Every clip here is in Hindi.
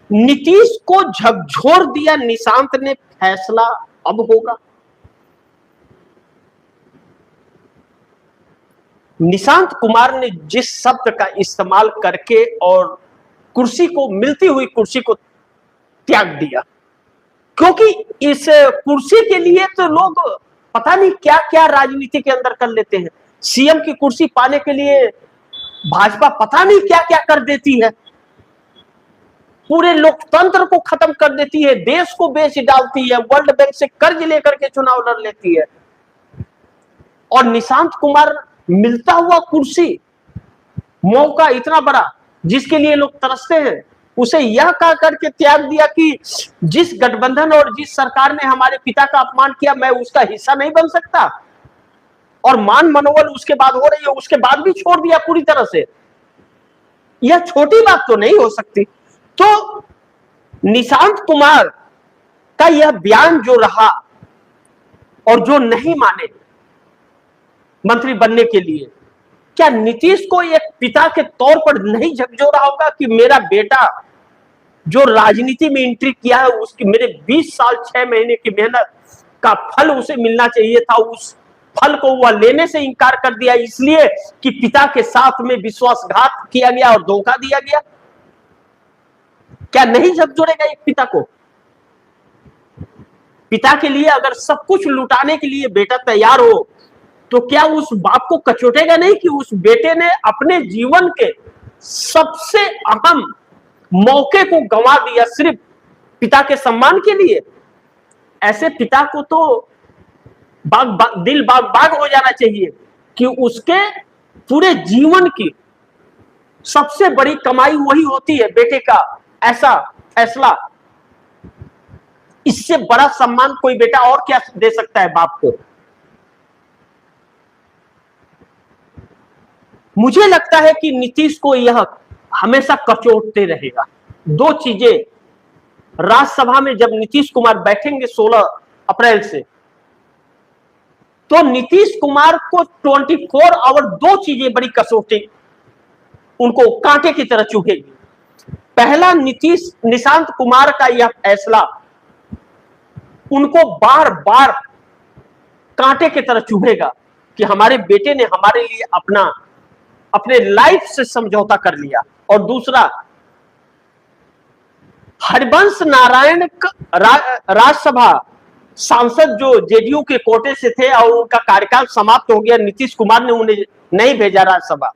नीतीश को झकझोर दिया निशांत ने, फैसला अब होगा। निशांत कुमार ने जिस शब्द का इस्तेमाल करके और कुर्सी को, मिलती हुई कुर्सी को त्याग दिया, क्योंकि इस कुर्सी के लिए तो लोग पता नहीं क्या क्या राजनीति के अंदर कर लेते हैं। सीएम की कुर्सी पाने के लिए भाजपा पता नहीं क्या क्या कर देती है, पूरे लोकतंत्र को खत्म कर देती है, देश को बेच डालती है, वर्ल्ड बैंक से कर्ज लेकर के चुनाव लड़ लेती है। और निशांत कुमार मिलता हुआ कुर्सी, मौका इतना बड़ा जिसके लिए लोग तरसते हैं, उसे यह कह करके त्याग दिया कि जिस गठबंधन और जिस सरकार ने हमारे पिता का अपमान किया, मैं उसका हिस्सा नहीं बन सकता। और मान मनोबल उसके बाद हो रही है, उसके बाद भी छोड़ दिया पूरी तरह से। यह छोटी बात तो नहीं हो सकती। तो निशांत कुमार का यह बयान जो रहा और जो नहीं माने मंत्री बनने के लिए, क्या नीतीश को एक पिता के तौर पर नहीं झकझोरा होगा कि मेरा बेटा जो राजनीति में एंट्री किया है, उसकी मेरे 20 साल 6 महीने की मेहनत का फल उसे मिलना चाहिए था, उस फल को वह लेने से इंकार कर दिया इसलिए कि पिता के साथ में विश्वासघात किया गया और धोखा दिया गया। क्या नहीं झकझोरेगा एक पिता को? पिता के लिए अगर सब कुछ लुटाने के लिए बेटा तैयार हो, तो क्या उस बाप को कचोटेगा नहीं कि उस बेटे ने अपने जीवन के सबसे अहम मौके को गंवा दिया सिर्फ पिता के सम्मान के लिए? ऐसे पिता को तो दिल बाग हो जाना चाहिए कि उसके पूरे जीवन की सबसे बड़ी कमाई वही होती है बेटे का ऐसा फैसला। इससे बड़ा सम्मान कोई बेटा और क्या दे सकता है बाप को? मुझे लगता है कि नीतीश को यह हमेशा कचोटते रहेगा। दो चीजें, राज्यसभा में जब नीतीश कुमार बैठेंगे 16 अप्रैल से, तो नीतीश कुमार को 24 आवर दो चीजें बड़ी कसौटी उनको कांटे की तरह चुभेगी। पहला, निशांत कुमार का यह फैसला उनको बार बार कांटे की तरह चुभेगा कि हमारे बेटे ने हमारे लिए अपने लाइफ से समझौता कर लिया। और दूसरा, हरिवंश नारायण राज्यसभा सांसद जो जेडीयू के कोटे से थे और उनका कार्यकाल समाप्त हो गया, नीतीश कुमार ने उन्हें नहीं भेजा राज्यसभा,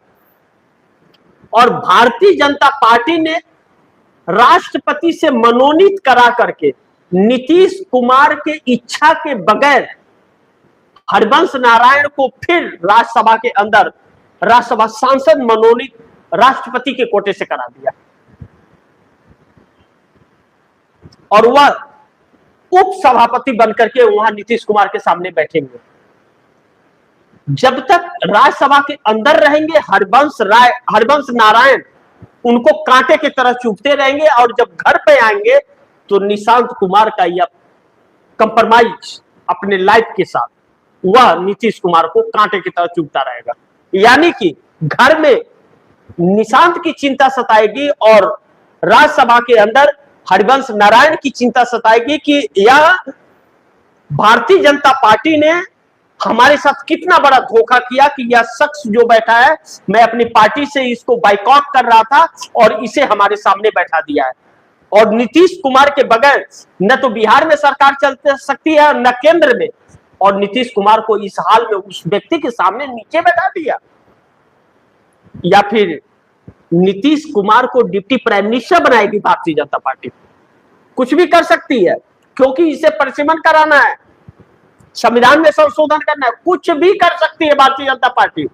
और भारतीय जनता पार्टी ने राष्ट्रपति से मनोनीत करा करके नीतीश कुमार के इच्छा के बगैर हरिवंश नारायण को फिर राज्यसभा के अंदर राज्यसभा सांसद मनोनीत राष्ट्रपति के कोटे से करा दिया, और वह उप सभापति बनकर के वहां नीतीश कुमार के सामने बैठेंगे। जब तक राज्यसभा के अंदर रहेंगे हरिवंश नारायण उनको कांटे की तरह चुभते रहेंगे, और जब घर पे आएंगे तो निशांत कुमार का यह कंप्रोमाइज अपने लाइफ के साथ वह नीतीश कुमार को कांटे की तरह चुभता रहेगा। यानी कि घर में निशांत की चिंता सताएगी और राज्यसभा के अंदर हरिवंश नारायण की चिंता सताएगी कि यह भारतीय जनता पार्टी ने हमारे साथ कितना बड़ा धोखा किया कि यह शख्स जो बैठा है, मैं अपनी पार्टी से इसको बाइकआउट कर रहा था और इसे हमारे सामने बैठा दिया है। और नीतीश कुमार के बगैर न तो बिहार में सरकार चल सकती है न केंद्र में, और नीतीश कुमार को इस हाल में उस व्यक्ति के सामने नीचे बैठा दिया, या फिर नीतीश कुमार को डिप्टी प्राइम मिनिस्टर बनाएगी भारतीय जनता पार्टी। कुछ भी कर सकती है, क्योंकि इसे परिसीमन कराना है, संविधान में संशोधन करना है, कुछ भी कर सकती है भारतीय जनता पार्टी।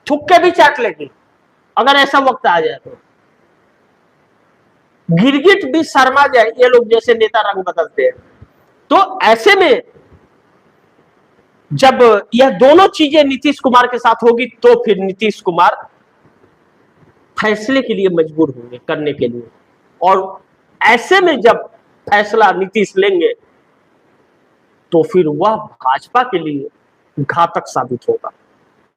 थुक्के भी चाट लेगी अगर ऐसा वक्त आ जाए तो। गिरगिट भी शर्मा जाए, ये लोग जैसे नेता रंग बदलते हैं। तो ऐसे में जब यह दोनों चीजें नीतीश कुमार के साथ होगी, तो फिर नीतीश कुमार फैसले के लिए मजबूर होंगे करने के लिए, और ऐसे में जब फैसला नीतीश लेंगे तो फिर वह भाजपा के लिए घातक साबित होगा।